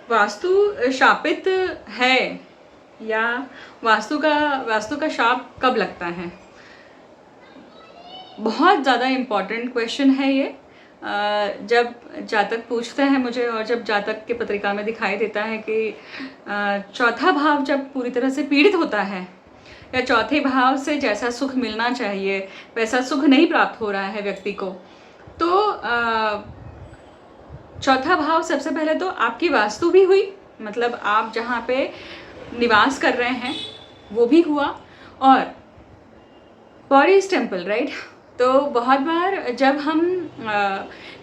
वास्तु शापित है या वास्तु का शाप कब लगता है? बहुत ज़्यादा इम्पॉर्टेंट क्वेश्चन है ये। जब जातक पूछते हैं मुझे और जब जातक की पत्रिका में दिखाई देता है कि चौथा भाव जब पूरी तरह से पीड़ित होता है या चौथे भाव से जैसा सुख मिलना चाहिए वैसा सुख नहीं प्राप्त हो रहा है व्यक्ति को, तो चौथा भाव सबसे पहले तो आपकी वास्तु भी हुई, मतलब आप जहाँ पे निवास कर रहे हैं वो भी हुआ, और बॉडी इज टेम्पल, राइट। तो बहुत बार जब हम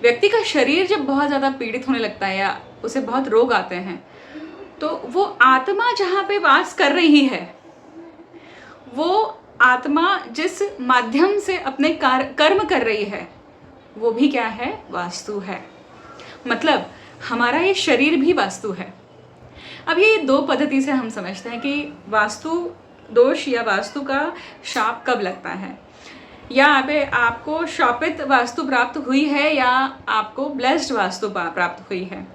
व्यक्ति का शरीर जब बहुत ज़्यादा पीड़ित होने लगता है या उसे बहुत रोग आते हैं, तो वो आत्मा जहाँ पे वास कर रही है, वो आत्मा जिस माध्यम से अपने कर्म कर रही है, वो भी क्या है? वास्तु है। मतलब हमारा ये शरीर भी वास्तु है। अब ये दो पद्धति से हम समझते हैं कि वास्तु दोष या वास्तु का शाप कब लगता है, या आपको शापित वास्तु प्राप्त हुई है या आपको ब्लेस्ड वास्तु प्राप्त हुई है।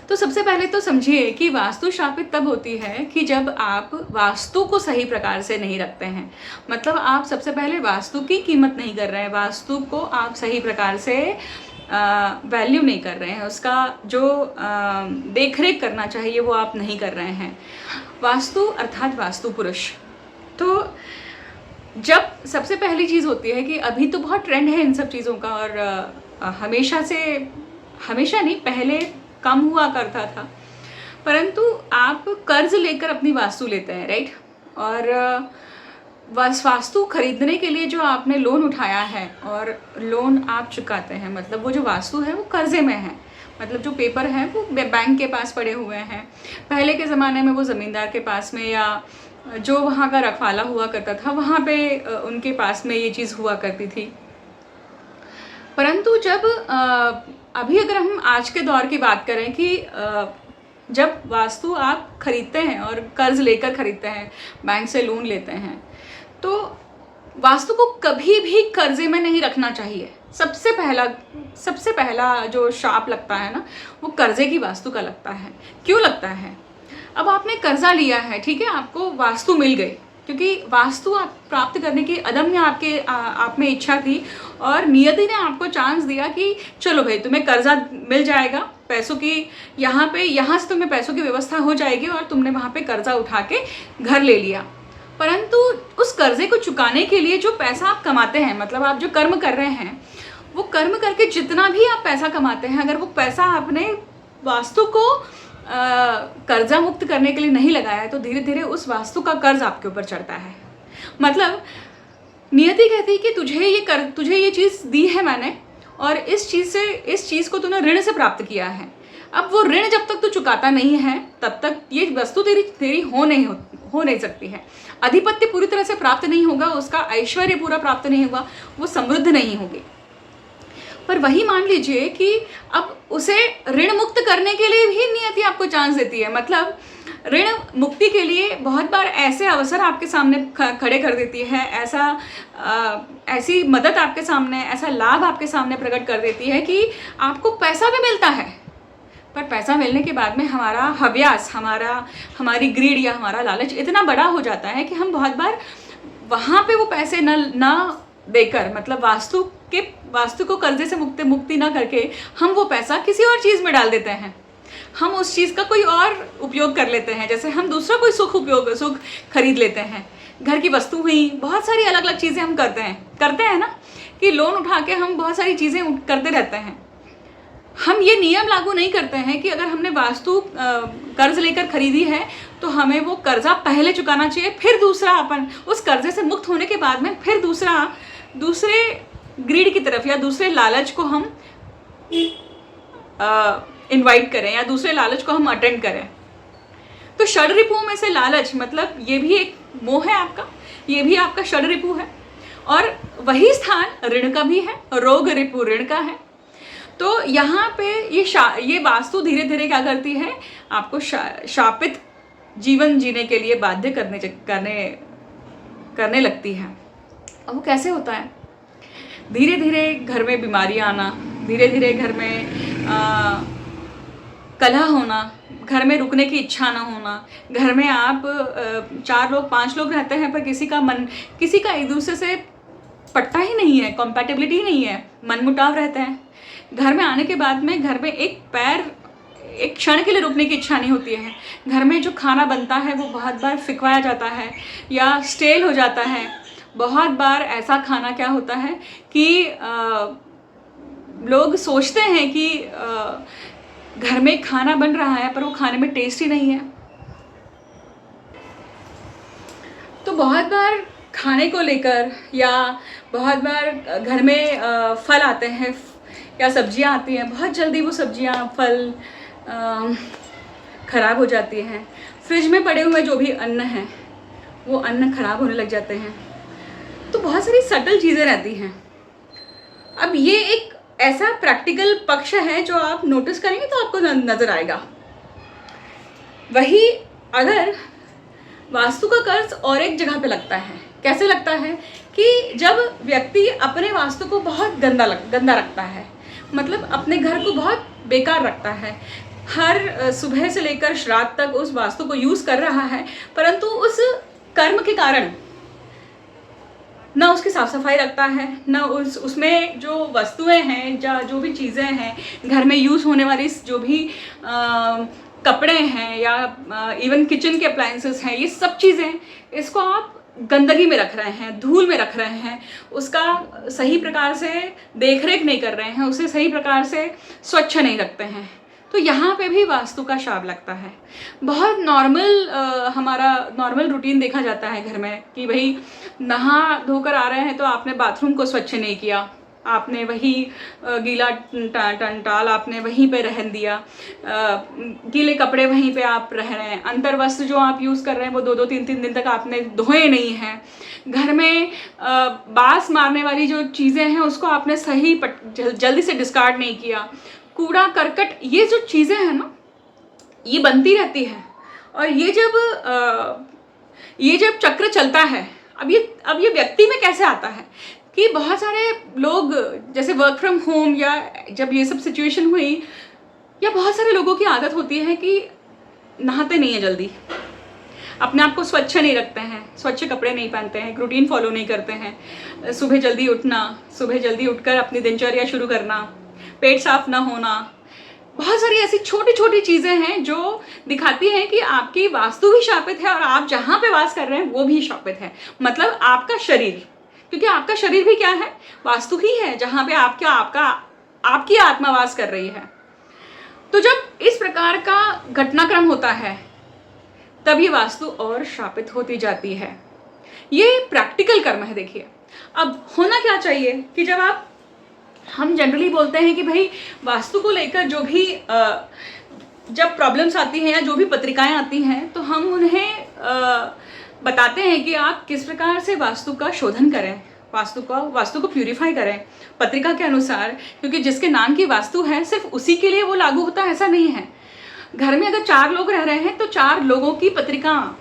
तो सबसे पहले तो समझिए कि वास्तु शापित तब होती है कि जब आप वास्तु को सही प्रकार से नहीं रखते हैं। मतलब आप सबसे पहले वास्तु की कीमत नहीं कर रहे हैं, वास्तु को आप सही प्रकार से वैल्यू नहीं कर रहे हैं, उसका जो देख रेख करना चाहिए वो आप नहीं कर रहे हैं। वास्तु अर्थात वास्तु पुरुष। तो जब सबसे पहली चीज़ होती है कि अभी तो बहुत ट्रेंड है इन सब चीज़ों का, और हमेशा नहीं, पहले कम हुआ करता था, परंतु आप कर्ज लेकर अपनी वास्तु लेते हैं, राइट। और वास्तु खरीदने के लिए जो आपने लोन उठाया है और लोन आप चुकाते हैं, मतलब वो जो वास्तु है वो कर्जे में है, मतलब जो पेपर है वो बैंक के पास पड़े हुए हैं। पहले के ज़माने में वो ज़मींदार के पास में या जो वहाँ का रखवाला हुआ करता था वहाँ पे उनके पास में ये चीज़ हुआ करती थी। परंतु जब अभी अगर हम आज के दौर की बात करें कि जब वास्तु आप खरीदते हैं और कर्ज लेकर खरीदते हैं, बैंक से लोन लेते हैं, तो वास्तु को कभी भी कर्जे में नहीं रखना चाहिए। सबसे पहला जो शाप लगता है ना, वो कर्जे की वास्तु का लगता है। क्यों लगता है? अब आपने कर्जा लिया है, ठीक है, आपको वास्तु मिल गई, क्योंकि वास्तु आप प्राप्त करने की अदम्य आप में इच्छा थी और नियति ने आपको चांस दिया कि चलो भाई तुम्हें कर्जा मिल जाएगा, पैसों की यहाँ से तुम्हें पैसों की व्यवस्था हो जाएगी, और तुमने वहाँ पे कर्जा उठा के घर ले लिया। परंतु उस कर्जे को चुकाने के लिए जो पैसा आप कमाते हैं, मतलब आप जो कर्म कर रहे हैं, वो कर्म करके जितना भी आप पैसा कमाते हैं, अगर वो पैसा आपने वास्तु को कर्जा मुक्त करने के लिए नहीं लगाया है, तो धीरे धीरे उस वास्तु का कर्ज आपके ऊपर चढ़ता है। मतलब नियति कहती है कि तुझे ये चीज़ दी है मैंने, और इस चीज़ को तूने ऋण से प्राप्त किया है। अब वो ऋण जब तक तू चुकाता नहीं है तब तक ये वस्तु तेरी हो नहीं सकती है। अधिपत्य पूरी तरह से प्राप्त नहीं होगा, उसका ऐश्वर्य पूरा प्राप्त नहीं होगा, वो समृद्ध नहीं होगी। पर वही मान लीजिए कि अब उसे ऋण मुक्त करने के लिए भी नियति आपको चांस देती है। मतलब ऋण मुक्ति के लिए बहुत बार ऐसे अवसर आपके सामने खड़े कर देती है, ऐसी मदद आपके सामने, ऐसा लाभ आपके सामने प्रकट कर देती है कि आपको पैसा भी मिलता है। पर पैसा मिलने के बाद में हमारा हव्यास, हमारी ग्रीड या हमारा लालच इतना बड़ा हो जाता है कि हम बहुत बार वहाँ पे वो पैसे न देकर, मतलब वास्तु को कर्जे से मुक्ति ना करके हम वो पैसा किसी और चीज़ में डाल देते हैं। हम उस चीज़ का कोई और उपयोग कर लेते हैं, जैसे हम दूसरा कोई सुख खरीद लेते हैं। घर की वस्तु हुई, बहुत सारी अलग अलग चीज़ें हम करते हैं ना, कि लोन उठा के हम बहुत सारी चीज़ें करते रहते हैं। हम ये नियम लागू नहीं करते हैं कि अगर हमने वास्तु कर्ज लेकर खरीदी है तो हमें वो कर्जा पहले चुकाना चाहिए, फिर दूसरा अपन उस कर्जे से मुक्त होने के बाद में फिर दूसरे ग्रीड की तरफ या दूसरे लालच को हम इनवाइट करें या दूसरे लालच को हम अटेंड करें। तो षड्रिपुओं में से लालच, मतलब ये भी एक मोह है आपका, ये भी आपका षड्रिपु है, और वही स्थान ऋण का भी है, रोग रिपु ऋण का है। तो यहाँ पे ये वास्तु धीरे धीरे क्या करती है, आपको शापित जीवन जीने के लिए बाध्य करने लगती है। अब वो कैसे होता है? धीरे धीरे घर में बीमारियां आना, धीरे धीरे घर में कलह होना, घर में रुकने की इच्छा ना होना, घर में आप 4 लोग 5 लोग रहते हैं पर किसी का एक दूसरे से पटता ही नहीं है, कॉम्पैटिबिलिटी नहीं है, मनमुटाव रहते हैं। घर में आने के बाद में घर में एक क्षण के लिए रुकने की इच्छा नहीं होती है। घर में जो खाना बनता है वो बहुत बार फिकवाया जाता है या स्टेल हो जाता है। बहुत बार ऐसा खाना क्या होता है कि लोग सोचते हैं कि घर में खाना बन रहा है पर वो खाने में टेस्ट ही नहीं है। तो बहुत बार खाने को लेकर या बहुत बार घर में फल आते हैं या सब्जियां आती हैं, बहुत जल्दी वो सब्जियां फल ख़राब हो जाती हैं। फ्रिज में पड़े हुए जो भी अन्न हैं वो अन्न ख़राब होने लग जाते हैं। तो बहुत सारी सटल चीज़ें रहती हैं। अब ये एक ऐसा प्रैक्टिकल पक्ष है जो आप नोटिस करेंगे तो आपको नज़र आएगा। वही अगर वास्तु का कर्ज और एक जगह पे लगता है, कैसे लगता है कि जब व्यक्ति अपने वास्तु को बहुत गंदा रखता है, मतलब अपने घर को बहुत बेकार रखता है, हर सुबह से लेकर श्राद्ध तक उस वास्तु को यूज़ कर रहा है, परंतु उस कर्म के कारण ना उसकी साफ सफाई रखता है, ना उसमें जो वस्तुएं हैं, जो भी चीज़ें हैं, घर में यूज़ होने वाली जो भी कपड़े हैं या इवन किचन के अप्लायंसेस हैं, ये सब चीज़ें, इसको आप गंदगी में रख रहे हैं, धूल में रख रहे हैं, उसका सही प्रकार से देखरेख नहीं कर रहे हैं, उसे सही प्रकार से स्वच्छ नहीं रखते हैं। तो यहाँ पे भी वास्तु का शाप लगता है। बहुत हमारा नॉर्मल रूटीन देखा जाता है घर में कि भाई नहा धोकर आ रहे हैं तो आपने बाथरूम को स्वच्छ नहीं किया, आपने वही गीला टंटाल आपने वहीं पे रहन दिया, गीले कपड़े वहीं पे आप रह रहे हैं, अंतर वस्त्र जो आप यूज़ कर रहे हैं वो 2-2 3-3 दिन तक आपने धोए नहीं हैं, घर में बास मारने वाली जो चीज़ें हैं उसको आपने सही जल्दी से डिस्कार्ड नहीं किया, कूड़ा करकट, ये जो चीज़ें हैं ना ये बनती रहती है। और ये जब चक्र चलता है, अब ये व्यक्ति में कैसे आता है कि बहुत सारे लोग जैसे वर्क फ्रॉम होम या जब ये सब सिचुएशन हुई, या बहुत सारे लोगों की आदत होती है कि नहाते नहीं है जल्दी, अपने आप को स्वच्छ नहीं रखते हैं, स्वच्छ कपड़े नहीं पहनते हैं, रूटीन फॉलो नहीं करते हैं, सुबह जल्दी उठना, सुबह जल्दी उठकर अपनी दिनचर्या शुरू करना, पेट साफ ना होना, बहुत सारी ऐसी छोटी छोटी चीज़ें हैं जो दिखाती हैं कि आपकी वास्तु भी शापित है और आप जहाँ पे वास कर रहे हैं वो भी शापित है। मतलब आपका शरीर, क्योंकि आपका शरीर भी क्या है, वास्तु ही है जहाँ पे आपकी आत्मा वास कर रही है। तो जब इस प्रकार का घटनाक्रम होता है तब ये वास्तु और शापित होती जाती है। ये प्रैक्टिकल कर्म है। देखिए अब होना क्या चाहिए कि जब हम जनरली बोलते हैं कि भाई वास्तु को लेकर जो भी जब प्रॉब्लम्स आती हैं या जो भी पत्रिकाएं आती हैं तो हम उन्हें बताते हैं कि आप किस प्रकार से वास्तु का शोधन करें, वास्तु को प्यूरिफाई करें पत्रिका के अनुसार, क्योंकि जिसके नाम की वास्तु है सिर्फ उसी के लिए वो लागू होता है ऐसा नहीं है। घर में अगर 4 लोग रह रहे हैं तो 4 लोगों की पत्रिका,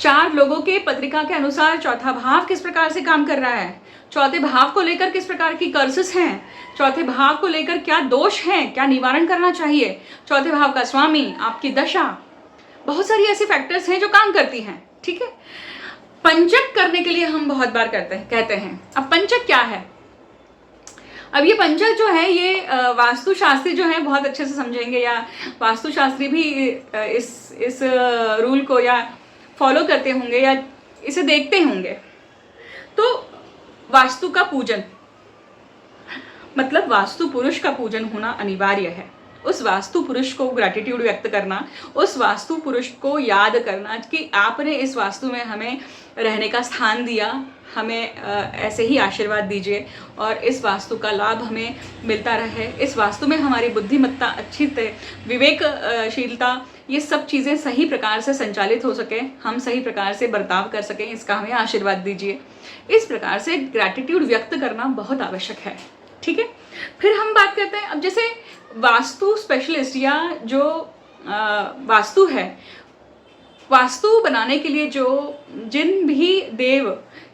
4 लोगों के पत्रिका के अनुसार चौथा भाव किस प्रकार से काम कर रहा है, चौथे भाव को लेकर किस प्रकार की कर्सेस हैं, चौथे भाव को लेकर क्या दोष हैं, क्या निवारण करना चाहिए, चौथे भाव का स्वामी, आपकी दशा, बहुत सारी ऐसी फैक्टर्स हैं जो काम करती हैं। ठीक है, पंचक करने के लिए हम बहुत बार कहते हैं। अब पंचक क्या है? अब ये पंचक जो है ये वास्तुशास्त्री जो है बहुत अच्छे से समझेंगे, या वास्तुशास्त्री भी इस रूल को या फॉलो करते होंगे या इसे देखते होंगे। तो वास्तु का पूजन मतलब वास्तु पुरुष का पूजन होना अनिवार्य है। उस वास्तु पुरुष को ग्रैटिट्यूड व्यक्त करना, उस वास्तु पुरुष को याद करना कि आपने इस वास्तु में हमें रहने का स्थान दिया, हमें ऐसे ही आशीर्वाद दीजिए और इस वास्तु का लाभ हमें मिलता रहे। इस वास्तु में हमारी बुद्धिमत्ता अच्छी विवेकशीलता, ये सब चीज़ें सही प्रकार से संचालित हो सके, हम सही प्रकार से बर्ताव कर सकें, इसका हमें आशीर्वाद दीजिए। इस प्रकार से ग्रैटिट्यूड व्यक्त करना बहुत आवश्यक है। ठीक है, फिर हम बात करते हैं अब जैसे वास्तु स्पेशलिस्ट या जो वास्तु है, वास्तु बनाने के लिए जिन भी देव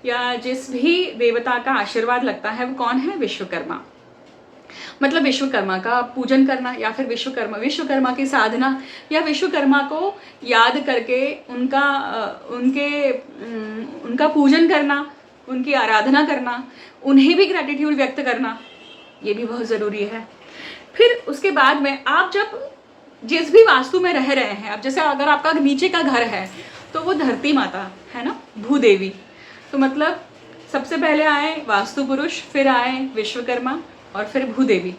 या जिस भी देवता का आशीर्वाद लगता है वो कौन है? विश्वकर्मा। मतलब विश्वकर्मा का पूजन करना, या फिर विश्वकर्मा की साधना, या विश्वकर्मा को याद करके उनका पूजन करना, उनकी आराधना करना, उन्हें भी ग्रैटिट्यूड व्यक्त करना, ये भी बहुत ज़रूरी है। फिर उसके बाद में आप जब जिस भी वास्तु में रह रहे हैं, अब जैसे अगर आपका नीचे का घर है तो वो धरती माता है ना, भूदेवी, तो मतलब सबसे पहले आए वास्तु पुरुष, फिर आए विश्वकर्मा और फिर भूदेवी,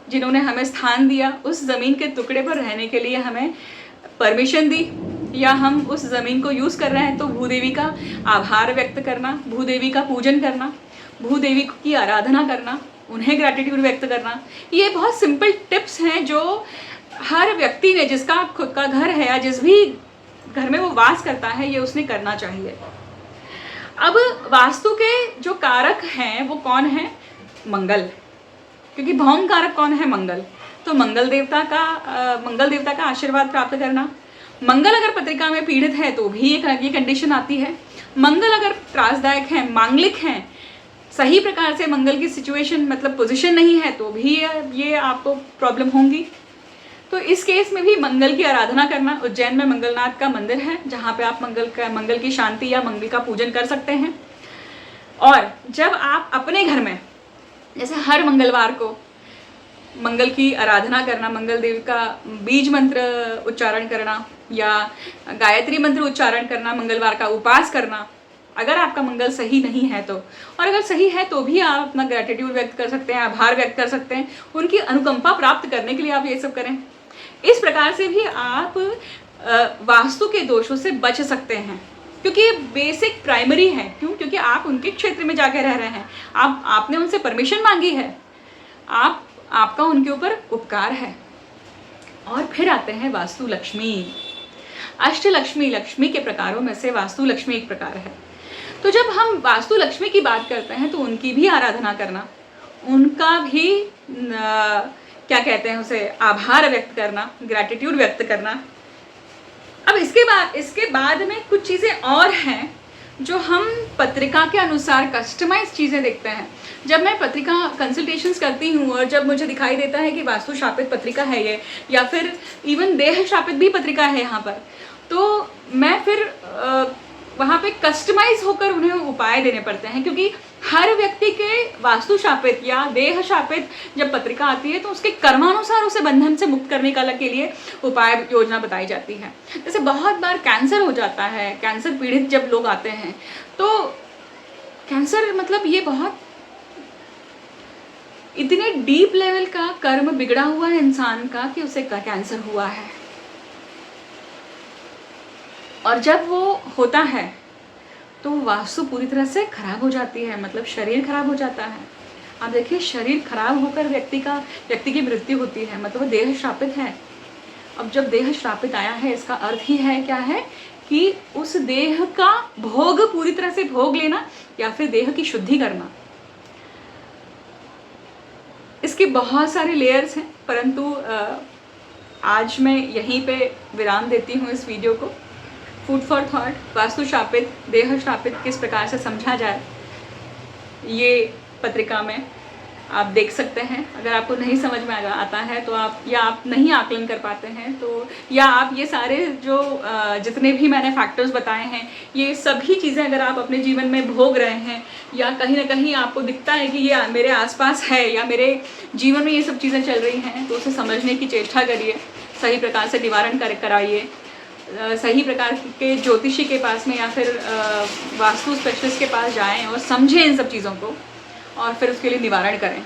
जिन्होंने हमें स्थान दिया, उस ज़मीन के टुकड़े पर रहने के लिए हमें परमिशन दी, या हम उस ज़मीन को यूज़ कर रहे हैं तो भूदेवी का आभार व्यक्त करना, भूदेवी का पूजन करना, भूदेवी की आराधना करना, उन्हें ग्रैटिट्यूड व्यक्त करना। ये बहुत सिंपल टिप्स हैं जो हर व्यक्ति ने, जिसका खुद का घर है या जिस भी घर में वो वास करता है, ये उसने करना चाहिए। अब वास्तु के जो कारक हैं वो कौन है? मंगल, क्योंकि भौम कारक कौन है? मंगल। तो मंगल देवता का आशीर्वाद प्राप्त करना। मंगल अगर पत्रिका में पीड़ित है तो भी ये कंडीशन आती है। मंगल अगर त्रासदायक है, मांगलिक हैं, सही प्रकार से मंगल की सिचुएशन मतलब पोजीशन नहीं है, तो भी ये आपको प्रॉब्लम होंगी। तो इस केस में भी मंगल की आराधना करना। उज्जैन में मंगलनाथ का मंदिर है, जहाँ पे आप मंगल की शांति या मंगल का पूजन कर सकते हैं। और जब आप अपने घर में, जैसे हर मंगलवार को मंगल की आराधना करना, मंगल देव का बीज मंत्र उच्चारण करना या गायत्री मंत्र उच्चारण करना, मंगलवार का उपवास करना, अगर आपका मंगल सही नहीं है तो, और अगर सही है तो भी आप अपना ग्रैटिट्यूड व्यक्त कर सकते हैं, आभार व्यक्त कर सकते हैं, उनकी अनुकंपा प्राप्त करने के लिए आप ये सब करें। इस प्रकार से भी आप वास्तु के दोषों से बच सकते हैं, क्योंकि ये बेसिक प्राइमरी है। क्यों? क्योंकि आप उनके क्षेत्र में जाके रह रहे हैं, आपने उनसे परमिशन मांगी है, आपका उनके ऊपर उपकार है। और फिर आते हैं वास्तु लक्ष्मी। लक्ष्मी के प्रकारों में से वास्तु लक्ष्मी एक प्रकार है। तो जब हम वास्तु लक्ष्मी की बात करते हैं तो उनकी भी आराधना करना, उनका भी क्या कहते हैं उसे, आभार व्यक्त करना, ग्रैटिट्यूड व्यक्त करना। अब इसके बाद में कुछ चीज़ें और हैं जो हम पत्रिका के अनुसार कस्टमाइज चीज़ें देखते हैं। जब मैं पत्रिका कंसल्टेशंस करती हूँ और जब मुझे दिखाई देता है कि वास्तु शापित पत्रिका है ये, या फिर इवन देह शापित भी पत्रिका है यहाँ पर, तो मैं फिर वहाँ पे कस्टमाइज होकर उन्हें उपाय देने पड़ते हैं, क्योंकि हर व्यक्ति के वास्तु शापित या देह शापित जब पत्रिका आती है तो उसके कर्मानुसार उसे बंधन से मुक्त करने का के लिए उपाय योजना बताई जाती है। जैसे बहुत बार कैंसर हो जाता है, कैंसर पीड़ित जब लोग आते हैं, तो कैंसर मतलब ये बहुत इतने डीप लेवल का कर्म बिगड़ा हुआ है इंसान का कि उसे कैंसर हुआ है, और जब वो होता है तो वास्तु पूरी तरह से खराब हो जाती है, मतलब शरीर खराब हो जाता है। आप देखिए, शरीर खराब होकर व्यक्ति की मृत्यु होती है, मतलब देह श्रापित है। अब जब देह श्रापित आया है, इसका अर्थ ही है क्या है कि उस देह का भोग पूरी तरह से भोग लेना या फिर देह की शुद्धि करना। इसके बहुत सारे लेयर्स हैं, परंतु आज मैं यहीं पे विराम देती हूँ इस वीडियो को। फूड फॉर थॉट, वास्तु शापित, देह शापित किस प्रकार से समझा जाए, ये पत्रिका में आप देख सकते हैं। अगर आपको नहीं समझ में आता है तो आप नहीं आकलन कर पाते हैं तो, या आप ये सारे जो जितने भी मैंने फैक्टर्स बताए हैं, ये सभी चीज़ें अगर आप अपने जीवन में भोग रहे हैं, या कहीं ना कहीं आपको दिखता है कि ये मेरे आसपास है या मेरे जीवन में ये सब चीज़ें चल रही हैं, तो उसे समझने की चेष्टा करिए, सही प्रकार से निवारण कराइए, सही प्रकार के ज्योतिषी के पास में या फिर वास्तु स्पेशलिस्ट के पास जाएं और समझें इन सब चीज़ों को, और फिर उसके लिए निवारण करें।